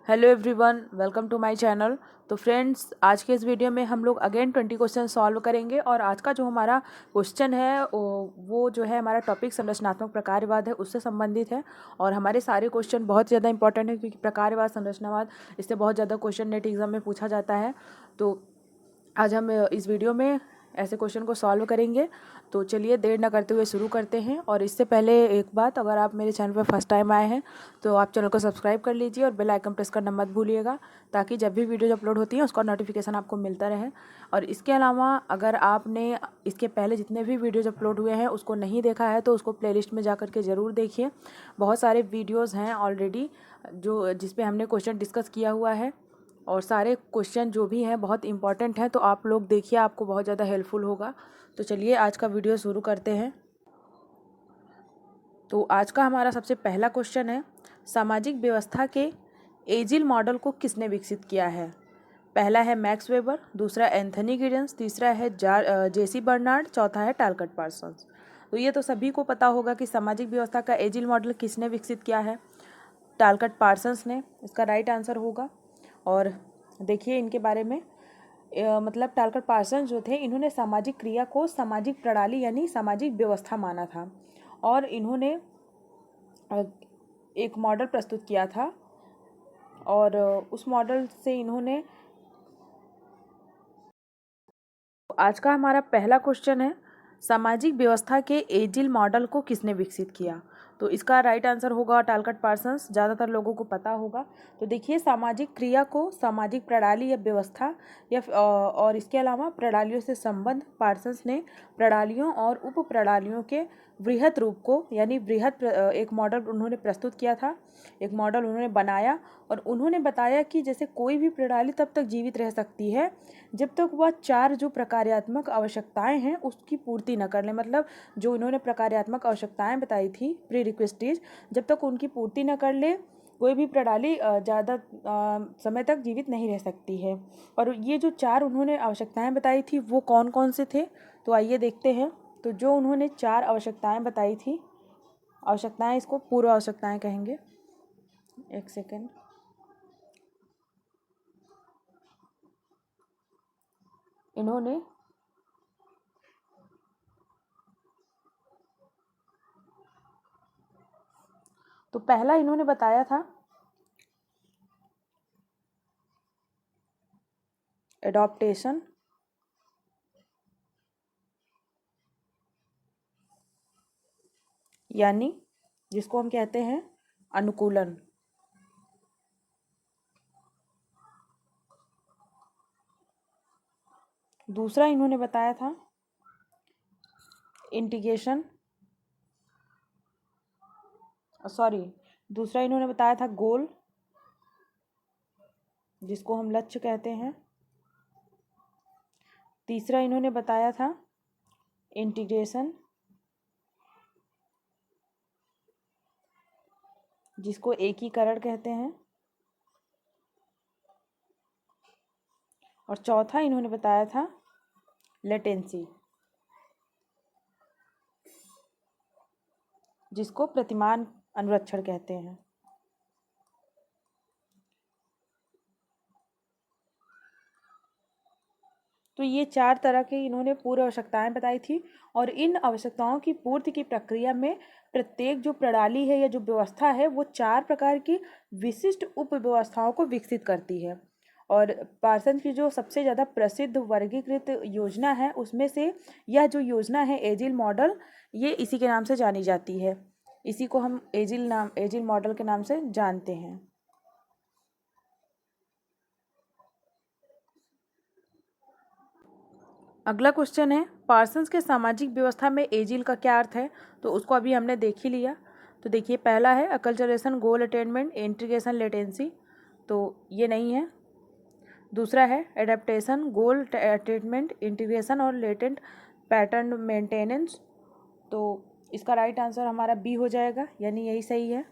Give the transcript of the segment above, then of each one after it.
Hello everyone, welcome to my channel. तो friends, आज के इस वीडियो में हम लोग अगेन 20 क्वेश्चन सॉल्व करेंगे। और आज का जो हमारा क्वेश्चन है वो जो है हमारा टॉपिक संरचनात्मक प्रकारवाद है, उससे संबंधित है। और हमारे सारे क्वेश्चन बहुत ज़्यादा इंपॉर्टेंट है क्योंकि प्रकारवाद, संरचनावाद, इससे बहुत ज़्यादा क्वेश्चन नेट एग्जाम में पूछा जाता है। तो आज हम इस वीडियो में ऐसे क्वेश्चन को सॉल्व करेंगे। तो चलिए देर ना करते हुए शुरू करते हैं। और इससे पहले एक बात, अगर आप मेरे चैनल पर फर्स्ट टाइम आए हैं तो आप चैनल को सब्सक्राइब कर लीजिए और बेल आइकन प्रेस करना मत भूलिएगा, ताकि जब भी वीडियो अपलोड होती हैं उसका नोटिफिकेशन आपको मिलता रहे। और इसके अलावा अगर आपने इसके पहले जितने भी वीडियोज़ अपलोड हुए हैं उसको नहीं देखा है तो उसको प्लेलिस्ट में जा करके ज़रूर देखिए। बहुत सारे वीडियोज़ हैं ऑलरेडी जिस पे हमने क्वेश्चन डिस्कस किया हुआ है, और सारे क्वेश्चन जो भी हैं बहुत इंपॉर्टेंट हैं। तो आप लोग देखिए, आपको बहुत ज़्यादा हेल्पफुल होगा। तो चलिए आज का वीडियो शुरू करते हैं। तो आज का हमारा सबसे पहला क्वेश्चन है, सामाजिक व्यवस्था के एजिल मॉडल को किसने विकसित किया है। पहला है मैक्स वेबर, दूसरा एंथनी गिडेंस, तीसरा है जेसी बर्नार्ड, चौथा है टालकट पार्सन्स। तो ये तो सभी को पता होगा कि सामाजिक व्यवस्था का एजिल मॉडल किसने विकसित किया है। टालकट पार्सन्स ने, इसका राइट आंसर होगा। और देखिए इनके बारे में, मतलब टालकट पार्सन्स जो थे, इन्होंने सामाजिक क्रिया को सामाजिक प्रणाली यानी सामाजिक व्यवस्था माना था। और इन्होंने एक मॉडल प्रस्तुत किया था, और उस मॉडल से इन्होंने, आज का हमारा पहला क्वेश्चन है, सामाजिक व्यवस्था के एजिल मॉडल को किसने विकसित किया। तो इसका राइट आंसर होगा टालकट पार्सन्स, ज़्यादातर लोगों को पता होगा। तो देखिए, सामाजिक क्रिया को सामाजिक प्रणाली या व्यवस्था या और इसके अलावा प्रणालियों से संबंध, पार्सन्स ने प्रणालियों और उप प्रणालियों के वृहत रूप को यानी एक मॉडल उन्होंने प्रस्तुत किया था, एक मॉडल उन्होंने बनाया। और उन्होंने बताया कि जैसे कोई भी प्रणाली तब तक जीवित रह सकती है जब तक वह चार जो प्रकार्यात्मक आवश्यकताएं हैं उसकी पूर्ति न कर ले। मतलब जो इन्होंने प्रकार्यात्मक आवश्यकताएं बताई थी, प्री रिक्वेस्टीज, जब तक उनकी पूर्ति न कर ले कोई भी प्रणाली ज़्यादा समय तक जीवित नहीं रह सकती है। और ये जो चार उन्होंने आवश्यकताएं बताई थी वो कौन कौन से थे, तो आइए देखते हैं। तो जो उन्होंने चार आवश्यकताएं बताई थी, आवश्यकताएं, इसको पूर्व आवश्यकताएं कहेंगे। एक सेकेंड। इन्होंने तो पहला इन्होंने बताया था एडॉप्टेशन, यानी जिसको हम कहते हैं अनुकूलन। दूसरा इन्होंने बताया था इंटीग्रेशन, सॉरी, दूसरा इन्होंने बताया था गोल, जिसको हम लक्ष्य कहते हैं। तीसरा इन्होंने बताया था इंटीग्रेशन, जिसको एकीकरण कहते हैं। और चौथा इन्होंने बताया था लेटेंसी, जिसको प्रतिमान अनुरक्षण कहते हैं। तो ये चार तरह की इन्होंने पूर्व आवश्यकताएं बताई थी। और इन आवश्यकताओं की पूर्ति की प्रक्रिया में प्रत्येक जो प्रणाली है या जो व्यवस्था है वो चार प्रकार की विशिष्ट उप व्यवस्थाओं को विकसित करती है। और पार्सन की जो सबसे ज़्यादा प्रसिद्ध वर्गीकृत योजना है उसमें से यह जो योजना है एजिल मॉडल, ये इसी के नाम से जानी जाती है। इसी को हम एजिल मॉडल के नाम से जानते हैं। अगला क्वेश्चन है, पार्सन्स के सामाजिक व्यवस्था में एजिल का क्या अर्थ है। तो उसको अभी हमने देख ही लिया। तो देखिए, पहला है अकल्चरेशन, गोल अटेनमेंट, इंटीग्रेशन, लेटेंसी। तो ये नहीं है। दूसरा है एडेप्टेशन, गोल अटेनमेंट, इंटीग्रेशन और लेटेंट पैटर्न मेंटेनेंस। तो इसका राइट आंसर हमारा बी हो जाएगा, यानी यही सही है।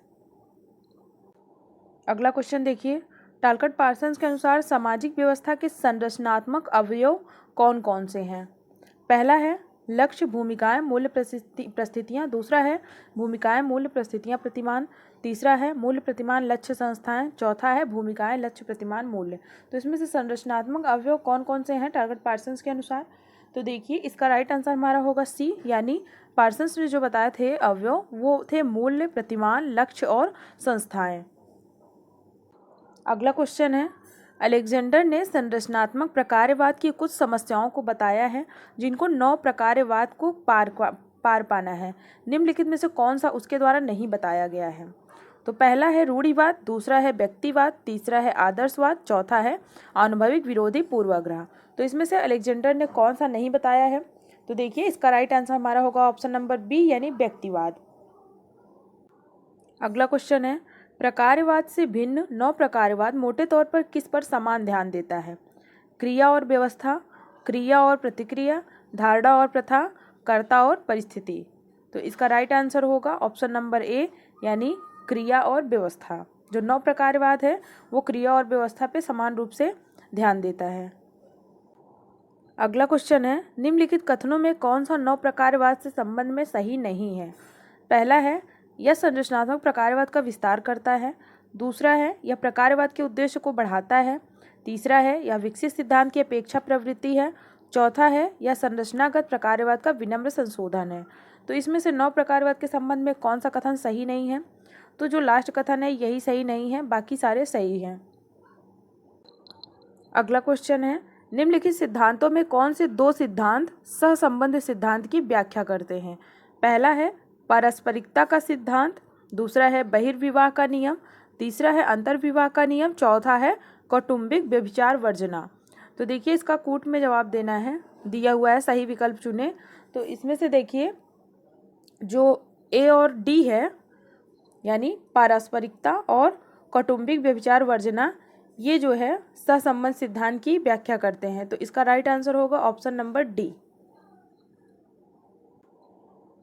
अगला क्वेश्चन देखिए, टालकट पार्सन्स के अनुसार सामाजिक व्यवस्था के संरचनात्मक अवयव कौन कौन से हैं। पहला है लक्ष्य, भूमिकाएं, मूल्य, परिस्थितियाँ। दूसरा है भूमिकाएं, मूल्य, परिस्थितियाँ, प्रतिमान। तीसरा है मूल्य, प्रतिमान, लक्ष्य, संस्थाएं। चौथा है भूमिकाएं, लक्ष्य, प्रतिमान, मूल्य। तो इसमें से संरचनात्मक अवयव कौन कौन से हैं टारगेट पार्सन्स के अनुसार? तो देखिए इसका राइट आंसर हमारा होगा सी, यानी पार्सन्स ने जो बताए थे अवयव वो थे मूल्य, प्रतिमान, लक्ष्य और संस्थाएं। अगला क्वेश्चन है, अलेक्जेंडर ने संरचनात्मक प्रकारवाद की कुछ समस्याओं को बताया है जिनको 9 प्रकारवाद को पार पाना है। निम्नलिखित में से कौन सा उसके द्वारा नहीं बताया गया है? तो पहला है रूढ़िवाद, दूसरा है व्यक्तिवाद, तीसरा है आदर्शवाद, चौथा है आनुभविक विरोधी पूर्वाग्रह। तो इसमें से अलेक्जेंडर ने कौन सा नहीं बताया है? तो देखिए इसका राइट आंसर हमारा होगा ऑप्शन नंबर बी, यानी व्यक्तिवाद। अगला क्वेश्चन है, प्रकारवाद से भिन्न 9 प्रकारवाद मोटे तौर पर किस पर समान ध्यान देता है? क्रिया और व्यवस्था, क्रिया और प्रतिक्रिया, धारणा और प्रथा, कर्ता और परिस्थिति। तो इसका राइट आंसर होगा ऑप्शन नंबर ए, यानी क्रिया और व्यवस्था। जो 9 प्रकारवाद है वो क्रिया और व्यवस्था पे समान रूप से ध्यान देता है। अगला क्वेश्चन है, निम्नलिखित कथनों में कौन सा 9 प्रकारवाद से संबंध में सही नहीं है? पहला है यह संरचनात्मक प्रकारवाद का विस्तार करता है। दूसरा है यह प्रकारवाद के उद्देश्य को बढ़ाता है। तीसरा है यह विकसित सिद्धांत की अपेक्षा प्रवृत्ति है। चौथा है यह संरचनागत प्रकारवाद का विनम्र संशोधन है। तो इसमें से 9 प्रकारवाद के संबंध में कौन सा कथन सही नहीं है? तो जो लास्ट कथन है यही सही नहीं है, बाकी सारे सही हैं। अगला क्वेश्चन है, निम्नलिखित सिद्धांतों में कौन से 2 सिद्धांत सहसंबंध सिद्धांत की व्याख्या करते हैं? पहला है पारस्परिकता का सिद्धांत, दूसरा है बहिर्विवाह का नियम, तीसरा है अंतर्विवाह का नियम, चौथा है कौटुंबिक व्यभिचार वर्जना। तो देखिए इसका कूट में जवाब देना है, दिया हुआ है, सही विकल्प चुने। तो इसमें से देखिए जो ए और डी है, यानी पारस्परिकता और कौटुंबिक व्यभिचार वर्जना, ये जो है सहसंबंध सिद्धांत की व्याख्या करते हैं। तो इसका राइट आंसर होगा ऑप्शन नंबर डी।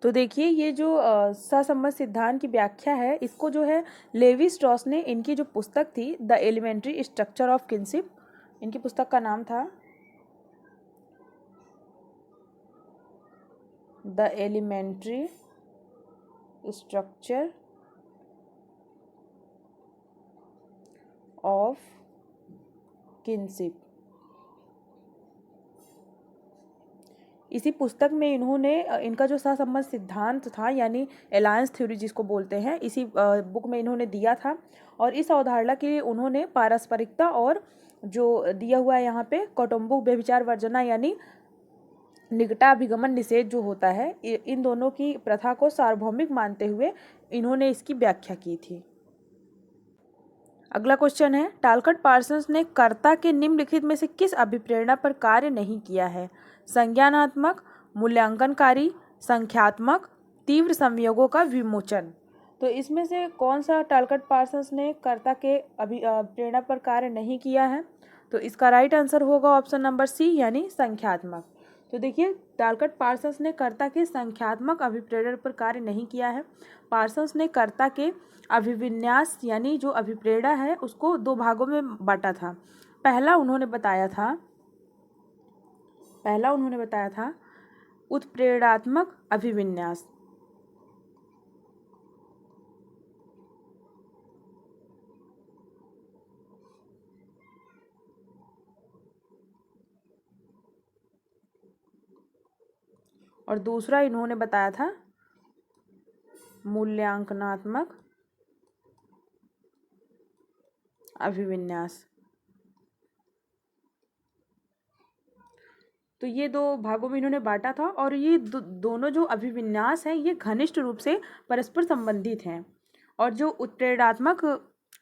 तो देखिए ये जो सहसंबंध सिद्धांत की व्याख्या है, इसको जो है लेवी स्ट्रॉस ने, इनकी जो पुस्तक थी the elementary structure of kinship, इनकी पुस्तक का नाम था the elementary structure of kinship. इसी पुस्तक में इन्होंने इनका जो सहसंबंध सिद्धांत था, यानी अलायंस थ्योरी जिसको बोलते हैं, इसी बुक में इन्होंने दिया था। और इस अवधारणा के लिए उन्होंने पारस्परिकता और जो दिया हुआ है यहाँ पे कौटुंबिक व्यभिचार वर्जना, यानी निकटाभिगमन निषेध जो होता है, इन दोनों की प्रथा को सार्वभौमिक मानते हुए इन्होंने इसकी व्याख्या की थी। अगला क्वेश्चन है, टालकट पार्सन्स ने कर्ता के निम्नलिखित में से किस अभिप्रेरणा पर कार्य नहीं किया है? संज्ञानात्मक, मूल्यांकनकारी, संख्यात्मक, तीव्र संयोगों का विमोचन। तो इसमें से कौन सा टालकट पार्सन्स ने कर्ता के अभिप्रेरणा पर कार्य नहीं किया है? तो इसका राइट आंसर होगा ऑप्शन नंबर सी, यानी संख्यात्मक। तो देखिए टालकट पार्सन्स ने कर्ता के संख्यात्मक अभिप्रेरण पर कार्य नहीं किया है। पार्सन्स ने कर्ता के अभिविन्यास, यानी जो अभिप्रेरणा है, उसको 2 भागों में बांटा था। पहला उन्होंने बताया था उत्प्रेरणात्मक अभिविन्यास। और दूसरा इन्होंने बताया था मूल्यांकनात्मक अभिविन्यास। तो ये 2 भागों में इन्होंने बांटा था, और ये दोनों जो अभिविन्यास हैं ये घनिष्ठ रूप से परस्पर संबंधित हैं। और जो उत्प्रेरणात्मक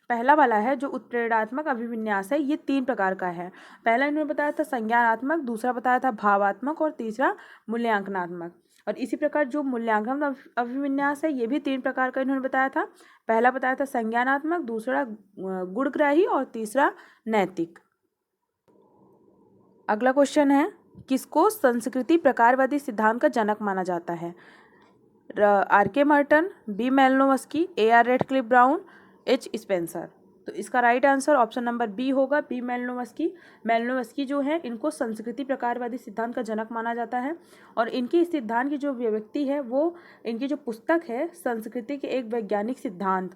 पहला वाला है, जो उत्प्रेरणात्मक अभिविन्यास है, ये 3 प्रकार का है। पहला इन्होंने बताया था संज्ञानात्मक, दूसरा बताया था भावात्मक, और तीसरा मूल्यांकनात्मक। और इसी प्रकार जो मूल्यांकन अभिविन्यास है ये भी 3 प्रकार का इन्होंने बताया था। पहला बताया था संज्ञानात्मक, दूसरा गुणग्राही, और तीसरा नैतिक। अगला क्वेश्चन है, किसको संस्कृति प्रकारवादी सिद्धांत का जनक माना जाता है? R K Merton, B Malinowski, A R Radcliffe Brown, H Spencer. तो इसका right answer option number B होगा, बी मेलिनोवस्की। मेलिनोवस्की जो है इनको संस्कृति प्रकारवादी सिद्धांत का जनक माना जाता है और इनकी इस सिद्धांत की जो व्यक्ति है वो इनकी जो पुस्तक है संस्कृति के एक वैज्ञानिक सिद्धांत,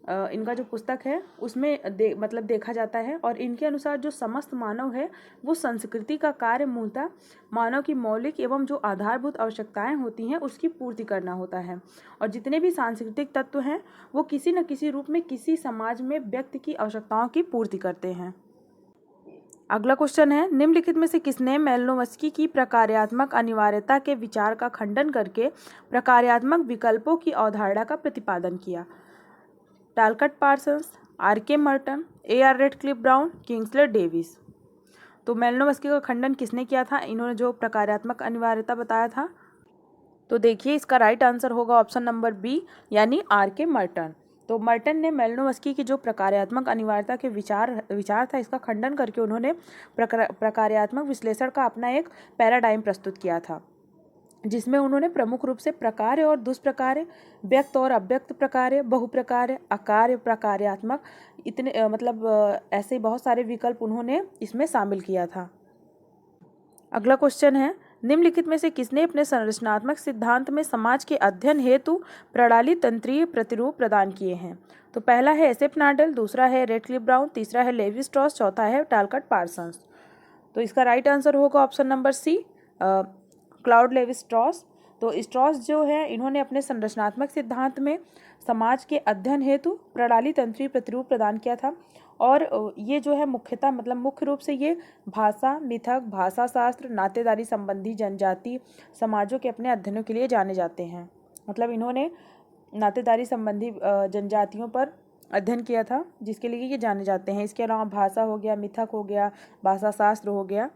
इनका जो पुस्तक है उसमें मतलब देखा जाता है और इनके अनुसार जो समस्त मानव है वो संस्कृति का कार्य मूलतः मानव की मौलिक एवं जो आधारभूत आवश्यकताएं होती हैं उसकी पूर्ति करना होता है और जितने भी सांस्कृतिक तत्व हैं वो किसी न किसी रूप में किसी समाज में व्यक्ति की आवश्यकताओं की पूर्ति करते हैं। अगला क्वेश्चन है, निम्नलिखित में से किसने मेलिनोवस्की की प्रकार्यात्मक अनिवार्यता के विचार का खंडन करके प्रकार्यात्मक विकल्पों की अवधारणा का प्रतिपादन किया? Talcott Parsons, R K. Merton, A R. Radcliffe Brown, Kingsley Davis. तो मेलिनोवस्की का खंडन किसने किया था? इन्होंने जो प्रकार्यात्मक अनिवार्यता बताया था। तो देखिए इसका राइट आंसर होगा ऑप्शन नंबर बी यानी आर.के. मर्टन। तो मर्टन ने मेलिनोवस्की की जो प्रकार्यात्मक अनिवार्यता के विचार था इसका खंडन करके उन्होंने प्रकार्यात्मक विश्लेषण का अपना एक पैराडाइम प्रस्तुत किया था जिसमें उन्होंने प्रमुख रूप से प्रकार्य और दुष्प्रकार्य, व्यक्त और अव्यक्त प्रकार्य, बहुप्रकार्य, अकार्य प्रकार्यात्मक इतने ऐसे बहुत सारे विकल्प उन्होंने इसमें शामिल किया था। अगला क्वेश्चन है, निम्नलिखित में से किसने अपने संरचनात्मक सिद्धांत में समाज के अध्ययन हेतु प्रणाली तंत्रीय प्रतिरूप प्रदान किए हैं? तो पहला है एसेप नाडल, दूसरा है रेडक्लिफ ब्राउन, तीसरा है लेवी स्ट्रॉस, चौथा है टालकट पार्सन्स। तो इसका राइट आंसर होगा option number C, Claude Levi Strauss. तो स्ट्रॉस जो है इन्होंने अपने संरचनात्मक सिद्धांत में समाज के अध्ययन हेतु प्रणाली तंत्रीय प्रतिरूप प्रदान किया था और ये जो है मुख्यतः मुख्य रूप से ये भाषा, मिथक, भाषा शास्त्र, नातेदारी संबंधी जनजाति समाजों के अपने अध्ययनों के लिए जाने जाते हैं। इन्होंने नातेदारी संबंधी जनजातियों पर अध्ययन किया था जिसके लिए ये जाने जाते हैं। इसके अलावा भाषा हो गया, मिथक हो गया, भाषा शास्त्र हो गया।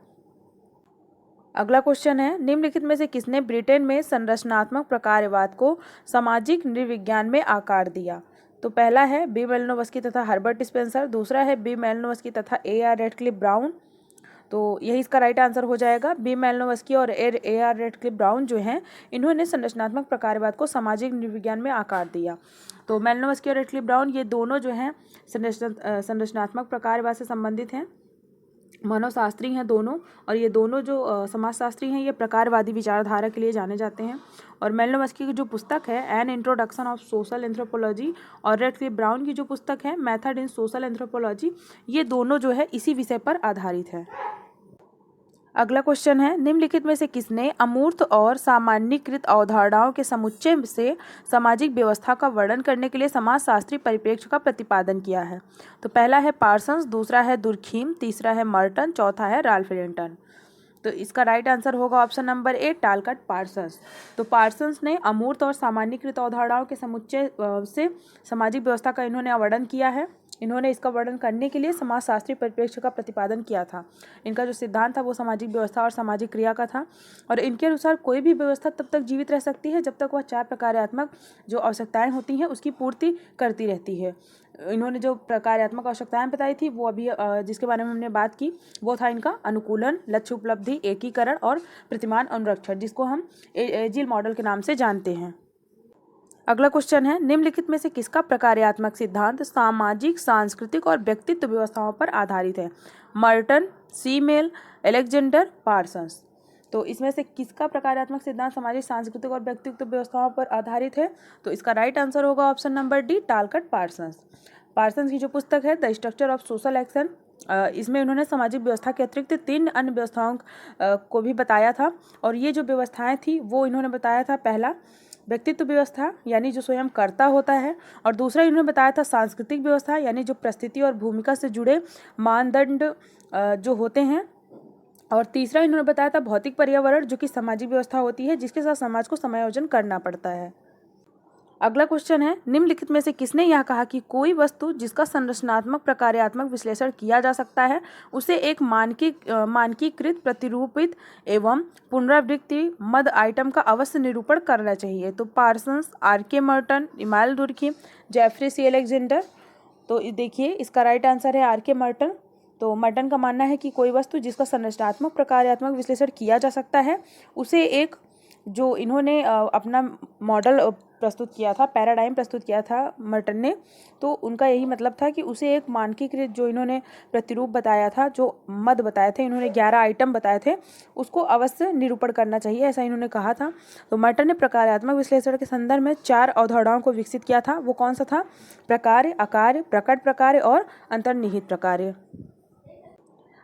अगला क्वेश्चन है, निम्नलिखित में से किसने ब्रिटेन में संरचनात्मक प्रकारवाद को सामाजिक नृविज्ञान में आकार दिया? तो पहला है बी मेलिनोवस्की तथा हर्बर्ट स्पेंसर, दूसरा है बी मेलिनोवस्की तथा ए.आर. Radcliffe Brown. तो यही इसका राइट आंसर हो जाएगा। बी मेलिनोवस्की और ए.आर. रेडक्लिफ ब्राउन जो हैं इन्होंने संरचनात्मक प्रकारवाद को सामाजिक नृविज्ञान में आकार दिया। तो मेलिनोवस्की और रेडक्लिफ ब्राउन ये दोनों जो हैं संरचनात्मक प्रकारवाद से संबंधित हैं, मानवशास्त्री हैं दोनों, और ये दोनों जो समाजशास्त्री हैं ये प्रकारवादी विचारधारा के लिए जाने जाते हैं। और मेलिनोवस्की की जो पुस्तक है an introduction of social anthropology और रेडक्लिफ ब्राउन की जो पुस्तक है मेथड इन सोशल एंथ्रोपोलॉजी, ये दोनों जो है इसी विषय पर आधारित है। अगला क्वेश्चन है, निम्नलिखित में से किसने अमूर्त और सामान्यीकृत अवधारणाओं के समुच्चय से सामाजिक व्यवस्था का वर्णन करने के लिए समाजशास्त्री परिप्रेक्ष्य का प्रतिपादन किया है? तो पहला है पार्सन्स, दूसरा है दुर्खीम, तीसरा है मर्टन, चौथा है राल्फ एडेंटन। तो इसका राइट आंसर होगा ऑप्शन नंबर ए, टालकट पार्सन्स। तो पार्सन्स ने अमूर्त और सामान्यीकृत अवधारणाओं के समुच्चय से सामाजिक व्यवस्था का इन्होंने वर्णन किया है। इन्होंने इसका वर्णन करने के लिए समाजशास्त्री परिप्रेक्ष्य का प्रतिपादन किया था। इनका जो सिद्धांत था वो सामाजिक व्यवस्था और सामाजिक क्रिया का था और इनके अनुसार कोई भी व्यवस्था तब तक जीवित रह सकती है जब तक वह 4 प्रकार्यात्मक जो आवश्यकताएं होती हैं उसकी पूर्ति करती रहती है। इन्होंने जो प्रकार्यात्मक आवश्यकताएं बताई थी वो अभी जिसके बारे में हमने बात की वो था इनका अनुकूलन, लक्ष्य उपलब्धि, एकीकरण और प्रतिमान अनुरक्षण, जिसको हम एजिल मॉडल के नाम से जानते हैं। अगला क्वेश्चन है, निम्नलिखित में से किसका प्रकार्यात्मक सिद्धांत सामाजिक, सांस्कृतिक और व्यक्तित्व व्यवस्थाओं पर आधारित है? Merton, Simmel, Alexander, Parsons. तो इसमें से किसका प्रकार्यात्मक सिद्धांत सामाजिक, सांस्कृतिक और व्यक्तित्व व्यवस्थाओं पर आधारित है? तो इसका राइट आंसर होगा option number D, टालकट Parsons. Parsons की जो पुस्तक है the structure of social action, इसमें उन्होंने सामाजिक व्यवस्था के अतिरिक्त 3 अन्य व्यवस्थाओं को भी बताया था और ये जो व्यवस्थाएं थी वो इन्होंने बताया था, पहला व्यक्तित्व व्यवस्था यानी जो स्वयं कर्ता होता है, और दूसरा इन्होंने बताया था सांस्कृतिक व्यवस्था यानी जो परिस्थिति और भूमिका से जुड़े मानदंड जो होते हैं, और तीसरा इन्होंने बताया था भौतिक पर्यावरण जो कि सामाजिक व्यवस्था होती है जिसके साथ समाज को समायोजन करना पड़ता है। अगला क्वेश्चन है, निम्नलिखित में से किसने यह कहा कि कोई वस्तु जिसका संरचनात्मक प्रकार्यात्मक विश्लेषण किया जा सकता है उसे एक मानकीकृत, प्रतिरूपित एवं पुनरावृत्ति मद आइटम का अवश्य निरूपण करना चाहिए? तो Parsons, R K. Merton, Emmanuel Durkheim, Jeffrey C Alexander. तो देखिए इसका राइट आंसर है आर.के. मर्टन। तो मर्टन का मानना है कि कोई वस्तु जिसका संरचनात्मक प्रकार्यात्मक विश्लेषण किया जा सकता है उसे एक जो इन्होंने अपना मॉडल प्रस्तुत किया था, पैराडाइम प्रस्तुत किया था मर्टन ने, तो उनका यही मतलब था कि उसे एक मानकीकृत जो इन्होंने प्रतिरूप बताया था, जो मद बताए थे, इन्होंने 11 आइटम बताए थे, उसको अवश्य निरूपण करना चाहिए, ऐसा इन्होंने कहा था। तो मर्टन ने प्रकार्यात्मक विश्लेषण के संदर्भ में 4 अवधारणाओं को विकसित किया था। वो कौन सा था? प्रकार्य, अकार्य, प्रकट प्रकार्य और अंतर्निहित प्रकार्य।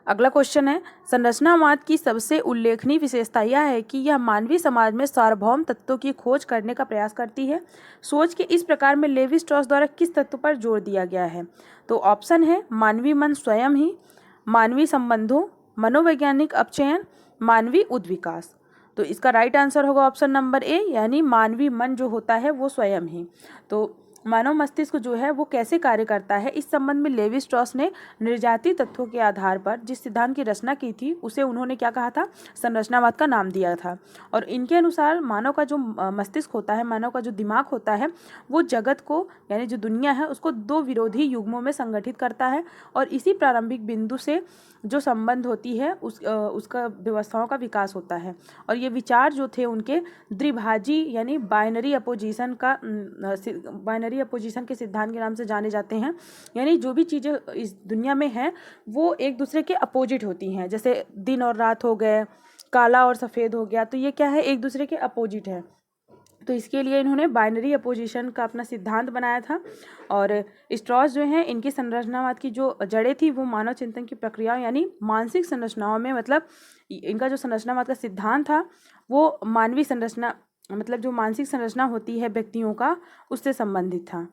अगला क्वेश्चन है, संरचनावाद की सबसे उल्लेखनीय विशेषता यह है कि यह मानवीय समाज में सार्वभौम तत्वों की खोज करने का प्रयास करती है। सोच के इस प्रकार में लेवी स्ट्रॉस द्वारा किस तत्व पर जोर दिया गया है? तो ऑप्शन है मानवीय मन स्वयं ही, मानवीय संबंधों, मनोवैज्ञानिक अपचयन, मानवीय उद्विकास। तो इसका राइट आंसर होगा ऑप्शन नंबर ए, यानी मानवीय मन जो होता है वो स्वयं ही। तो मानव मस्तिष्क जो है वो कैसे कार्य करता है, इस संबंध में लेवी स्ट्रॉस ने निर्जातीय तत्वों के आधार पर जिस सिद्धांत की रचना की थी उसे उन्होंने क्या कहा था? संरचनावाद का नाम दिया था। और इनके अनुसार मानव का जो मस्तिष्क होता है, मानव का जो दिमाग होता है, वो जगत को यानी जो दुनिया है उसको 2 विरोधी युग्मों में संगठित करता है, और इसी प्रारंभिक बिंदु से जो संबंध होती है उसका व्यवस्थाओं का विकास होता है। और ये विचार जो थे उनके द्विभाजी यानी बाइनरी अपोजिशन के सिद्धांत के नाम से जाने जाते हैं। यानी जो भी चीज़ें इस दुनिया में हैं वो एक दूसरे के अपोजिट होती हैं, जैसे दिन और रात हो गए, काला और सफ़ेद हो गया, तो ये क्या है? एक दूसरे के अपोजिट है। तो इसके लिए इन्होंने बाइनरी अपोजिशन का अपना सिद्धांत बनाया था। और स्ट्रॉस जो हैं इनकी संरचनावाद की जो जड़ें थी वो मानव चिंतन की प्रक्रियाओं यानी मानसिक संरचनाओं में, मतलब इनका जो संरचनावाद का सिद्धांत था वो मानवीय संरचना, मतलब जो मानसिक संरचना होती है व्यक्तियों का, उससे संबंधित था।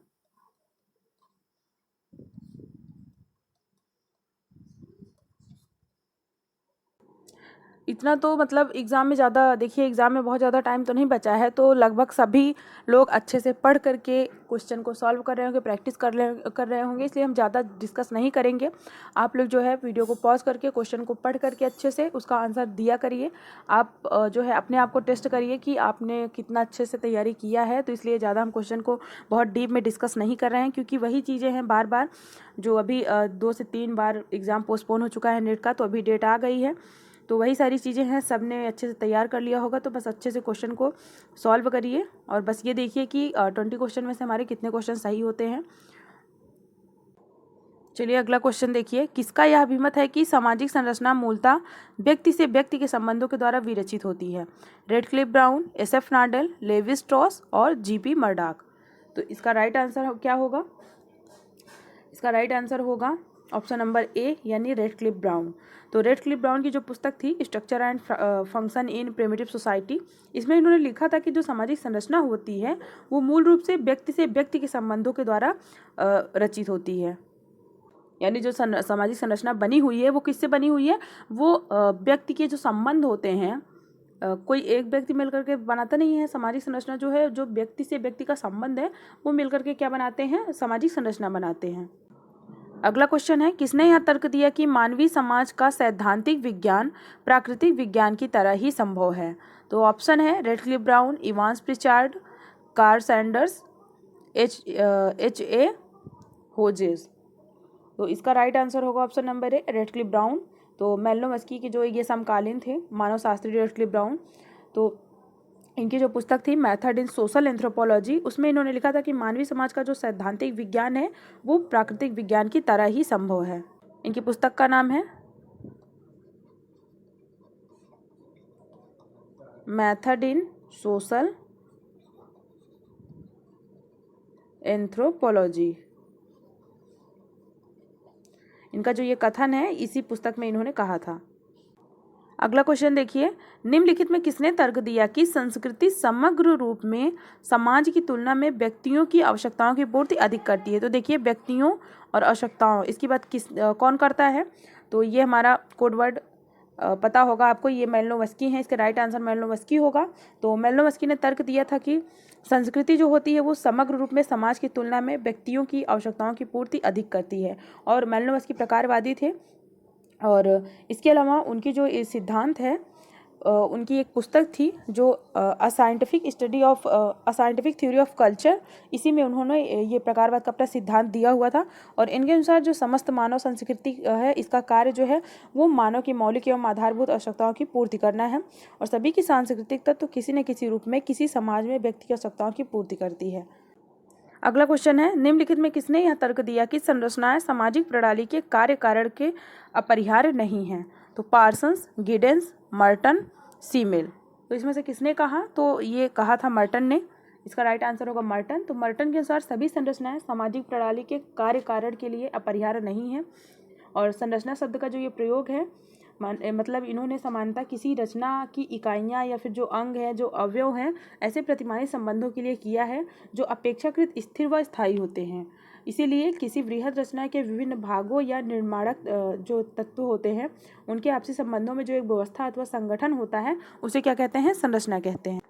इतना तो मतलब एग्ज़ाम में ज़्यादा, देखिए एग्ज़ाम में बहुत ज़्यादा टाइम तो नहीं बचा है, तो लगभग सभी लोग अच्छे से पढ़ करके क्वेश्चन को सॉल्व कर रहे होंगे, प्रैक्टिस कर रहे होंगे, इसलिए हम ज़्यादा डिस्कस नहीं करेंगे। आप लोग जो है वीडियो को पॉज करके क्वेश्चन को पढ़ करके अच्छे से उसका आंसर दिया करिए। आप जो है अपने आप को टेस्ट करिए कि आपने कितना अच्छे से तैयारी किया है। तो इसलिए ज़्यादा हम क्वेश्चन को बहुत डीप में डिस्कस नहीं कर रहे हैं, क्योंकि वही चीज़ें हैं बार बार जो अभी 2 से 3 बार एग्ज़ाम पोस्टपोन हो चुका है नेट का, तो अभी डेट आ गई है, तो वही सारी चीज़ें हैं, सब ने अच्छे से तैयार कर लिया होगा। तो बस अच्छे से क्वेश्चन को सॉल्व करिए और बस ये देखिए कि 20 क्वेश्चन में से हमारे कितने क्वेश्चन सही होते हैं। चलिए अगला क्वेश्चन देखिए, किसका यह अभिमत है कि सामाजिक संरचना मूलतः व्यक्ति से व्यक्ति के संबंधों के द्वारा विरचित होती है? Radcliffe Brown, SF Nadel, Levi Strauss और GP मर्डॉक। तो इसका राइट आंसर क्या होगा? इसका राइट आंसर होगा ऑप्शन नंबर ए, यानी रेडक्लिफ ब्राउन। तो रेडक्लिफ ब्राउन की जो पुस्तक थी structure and function in primitive society, इसमें इन्होंने लिखा था कि जो सामाजिक संरचना होती है वो मूल रूप से व्यक्ति के संबंधों के द्वारा रचित होती है। यानी जो सामाजिक संरचना बनी हुई है वो किससे बनी हुई है? वो व्यक्ति के जो संबंध होते हैं, कोई एक व्यक्ति मिलकर के बनाता नहीं है। सामाजिक संरचना जो है, जो व्यक्ति से व्यक्ति का संबंध है, वो मिलकर के क्या बनाते हैं? सामाजिक संरचना बनाते हैं। अगला क्वेश्चन है, किसने यह तर्क दिया कि मानवीय समाज का सैद्धांतिक विज्ञान प्राकृतिक विज्ञान की तरह ही संभव है? तो ऑप्शन है Radcliffe Brown, Evans Pritchard, Karl Sanders, H.A. Hodges. तो इसका राइट आंसर होगा option number A, Radcliffe Brown. तो मेलिनोव्स्की के जो ये समकालीन थे मानव शास्त्री रेडक्लिफ ब्राउन, तो इनकी जो पुस्तक थी मेथड इन सोशल एंथ्रोपोलॉजी, उसमें इन्होंने लिखा था कि मानवीय समाज का जो सैद्धांतिक विज्ञान है वो प्राकृतिक विज्ञान की तरह ही संभव है। इनकी पुस्तक का नाम है मेथड इन सोशल एंथ्रोपोलॉजी। इनका जो ये कथन है इसी पुस्तक में इन्होंने कहा था। अगला क्वेश्चन देखिए, निम्नलिखित में किसने तर्क दिया कि संस्कृति समग्र रूप में समाज की तुलना में व्यक्तियों की आवश्यकताओं की पूर्ति अधिक करती है? तो देखिए व्यक्तियों और आवश्यकताओं, इसकी बात कौन करता है? तो ये हमारा कोड वर्ड पता होगा आपको, ये मेलिनोव्स्की है, इसका राइट आंसर मेलिनोव्स्की होगा। तो मेलिनोव्स्की ने तर्क दिया था कि संस्कृति जो होती है वो समग्र रूप में समाज की तुलना में व्यक्तियों की आवश्यकताओं की पूर्ति अधिक करती है, और मेलिनोव्स्की प्रकारवादी थे। और इसके अलावा उनकी जो ये सिद्धांत है उनकी एक पुस्तक थी जो a scientific theory of culture, इसी में उन्होंने ये प्रकारवाद का अपना सिद्धांत दिया हुआ था। और इनके अनुसार जो समस्त मानव संस्कृति है, इसका कार्य जो है वो मानव की मौलिक एवं आधारभूत आवश्यकताओं की पूर्ति करना है, और सभी की सांस्कृतिक तत्व किसी न किसी रूप में किसी समाज में व्यक्ति की आवश्यकताओं की पूर्ति करती है। अगला क्वेश्चन है, निम्नलिखित में किसने यह तर्क दिया कि संरचनाएं सामाजिक प्रणाली के कार्य कारण के अपरिहार्य नहीं हैं? तो पार्सन्स, गिडेंस, मर्टन, सीमेल। तो इसमें से किसने कहा? तो ये कहा था मर्टन ने। इसका राइट आंसर होगा मर्टन। तो मर्टन के अनुसार सभी संरचनाएं सामाजिक प्रणाली के कार्य कारण के लिए अपरिहार्य नहीं है। और संरचना शब्द का जो ये प्रयोग है, मतलब इन्होंने समानता किसी रचना की इकाइयाँ या फिर जो अंग है, जो अवयव हैं, ऐसे प्रतिमानी संबंधों के लिए किया है जो अपेक्षाकृत स्थिर व स्थायी होते हैं। इसीलिए किसी वृहद रचना के विभिन्न भागों या निर्माणक जो तत्व होते हैं, उनके आपसी संबंधों में जो एक व्यवस्था अथवा संगठन होता है, उसे क्या कहते हैं? संरचना कहते हैं।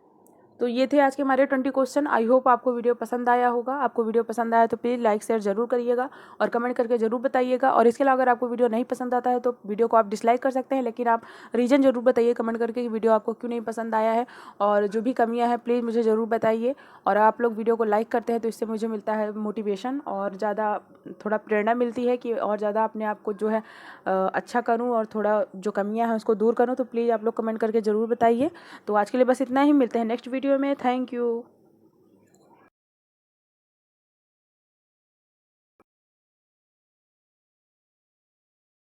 तो ये थे आज के हमारे 20 क्वेश्चन। आई होप आपको वीडियो पसंद आया होगा। आपको वीडियो पसंद आया तो प्लीज़ लाइक शेयर जरूर करिएगा और कमेंट करके जरूर बताइएगा। और इसके अलावा अगर आपको वीडियो नहीं पसंद आता है तो वीडियो को आप डिसलाइक कर सकते हैं, लेकिन आप रीज़न जरूर बताइए कमेंट करके कि वीडियो आपको क्यों नहीं पसंद आया है, और जो भी कमियाँ हैं प्लीज़ मुझे ज़रूर बताइए। और आप लोग वीडियो को लाइक करते हैं तो इससे मुझे मिलता है मोटिवेशन, और ज़्यादा थोड़ा प्रेरणा मिलती है कि और ज़्यादा अपने आप को जो है अच्छा करूँ और थोड़ा जो कमियाँ हैं उसको दूर करूँ। तो प्लीज़ आप लोग कमेंट करके ज़रूर बताइए। तो आज के लिए बस इतना ही, मिलते हैं नेक्स्ट वीडियो में। Thank you.